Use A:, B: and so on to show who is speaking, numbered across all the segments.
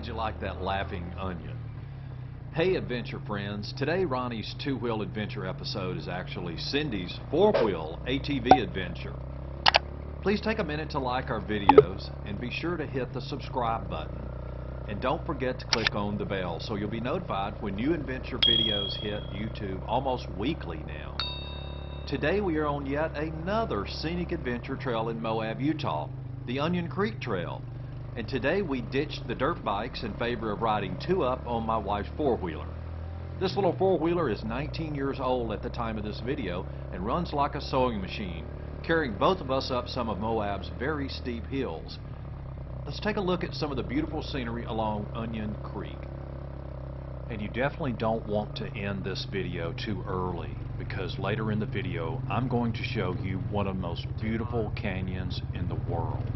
A: did you like that laughing onion? Hey adventure friends, today Ronnie's two-wheel adventure episode is actually Cindy's four-wheel ATV adventure. Please take a minute to like our videos and be sure to hit the subscribe button. And don't forget to click on the bell so you'll be notified when new adventure videos hit YouTube almost weekly now. Today we are on yet another scenic adventure trail in Moab, Utah, the Onion Creek Trail. And today we ditched the dirt bikes in favor of riding two up on my wife's four-wheeler. This little four-wheeler is 19 years old at the time of this video and runs like a sewing machine, carrying both of us up some of Moab's very steep hills. Let's take a look at some of the beautiful scenery along Onion Creek. And you definitely don't want to end this video too early, because later in the video I'm going to show you one of the most beautiful canyons in the world.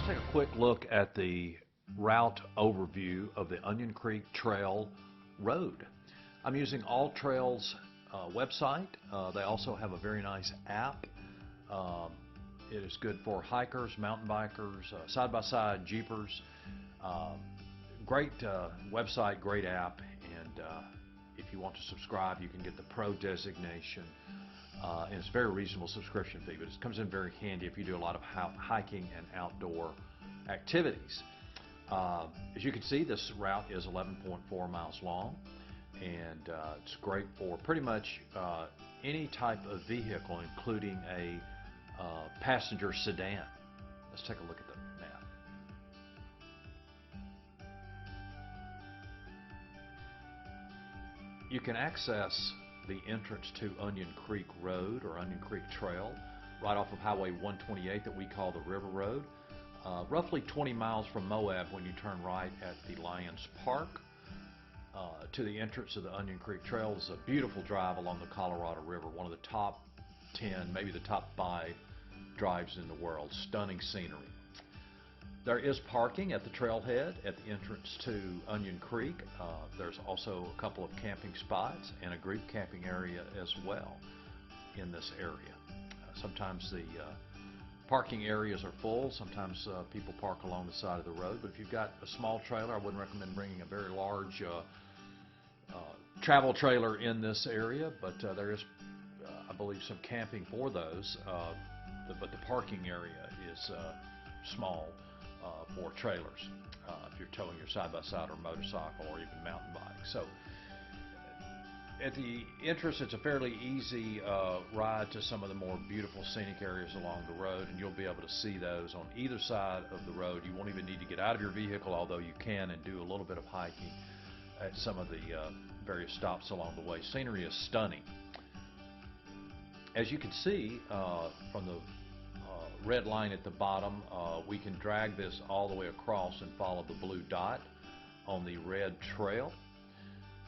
A: Take a quick look at the route overview of the Onion Creek Trail Road. I'm using All Trails website. They also have a very nice app. It is good for hikers, mountain bikers, side-by-side jeepers. Great website, great app, and if you want to subscribe, you can get the Pro designation. And it's a very reasonable subscription fee, but it comes in very handy if you do a lot of hiking and outdoor activities. As you can see, this route is 11.4 miles long, and it's great for pretty much any type of vehicle, including a passenger sedan. Let's take a look at the map. You can access the entrance to Onion Creek Road or Onion Creek Trail right off of Highway 128 that we call the River Road. Roughly 20 miles from Moab when you turn right at the Lions Park. To the entrance of the Onion Creek Trail is a beautiful drive along the Colorado River, one of the top 10, maybe the top 5 drives in the world. Stunning scenery. There is parking at the trailhead at the entrance to Onion Creek. There's also a couple of camping spots and a group camping area as well in this area. Sometimes the parking areas are full. Sometimes people park along the side of the road. But if you've got a small trailer, I wouldn't recommend bringing a very large travel trailer in this area. But there is, I believe, some camping for those. But the parking area is small for trailers if you're towing your side-by-side or motorcycle or even mountain bike. So at the entrance, it's a fairly easy ride to some of the more beautiful scenic areas along the road, and you'll be able to see those on either side of the road. You won't even need to get out of your vehicle, although you can and do a little bit of hiking at some of the various stops along the way. Scenery is stunning. As you can see from the red line at the bottom, we can drag this all the way across and follow the blue dot on the red trail,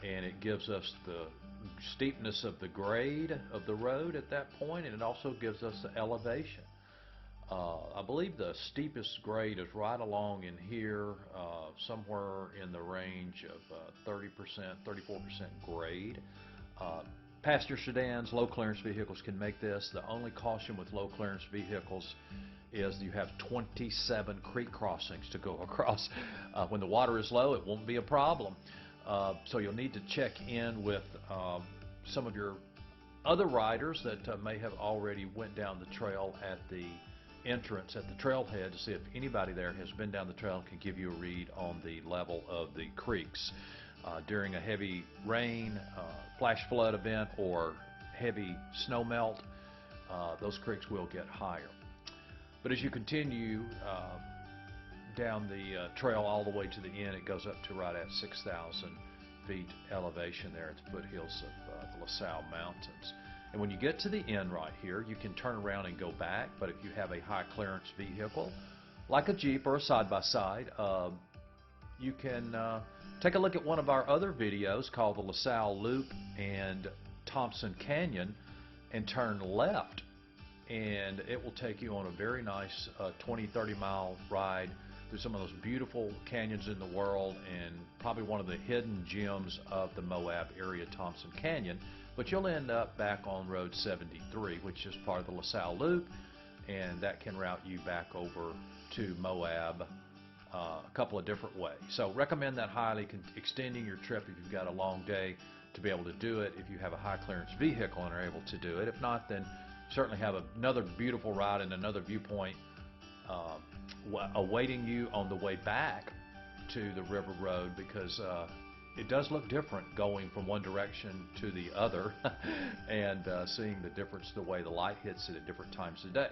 A: and it gives us the steepness of the grade of the road at that point, and it also gives us the elevation. I believe the steepest grade is right along in here, somewhere in the range of 30%, 34% grade. Passenger sedans, low clearance vehicles can make this. The only caution with low clearance vehicles is you have 27 creek crossings to go across. When the water is low, it won't be a problem. So you'll need to check in with some of your other riders that may have already went down the trail at the entrance at the trailhead to see if anybody there has been down the trail and can give you a read on the level of the creeks. During a heavy rain, flash flood event, or heavy snow melt, those creeks will get higher. But as you continue down the trail all the way to the end, it goes up to right at 6,000 feet elevation there at the foothills of the LaSalle Mountains. And when you get to the end right here, you can turn around and go back, but if you have a high clearance vehicle, like a Jeep or a side-by-side, you can take a look at one of our other videos called the LaSalle Loop and Thompson Canyon and turn left, and it will take you on a very nice 20-30 mile ride through some of those beautiful canyons in the world, and probably one of the hidden gems of the Moab area, Thompson Canyon. But you'll end up back on Road 73, which is part of the LaSalle Loop, and that can route you back over to Moab a couple of different ways. So recommend that highly, extending your trip if you've got a long day to be able to do it, if you have a high clearance vehicle and are able to do it. If not, then certainly have another beautiful ride and another viewpoint awaiting you on the way back to the river road, because it does look different going from one direction to the other and seeing the difference, the way the light hits it at different times of the day.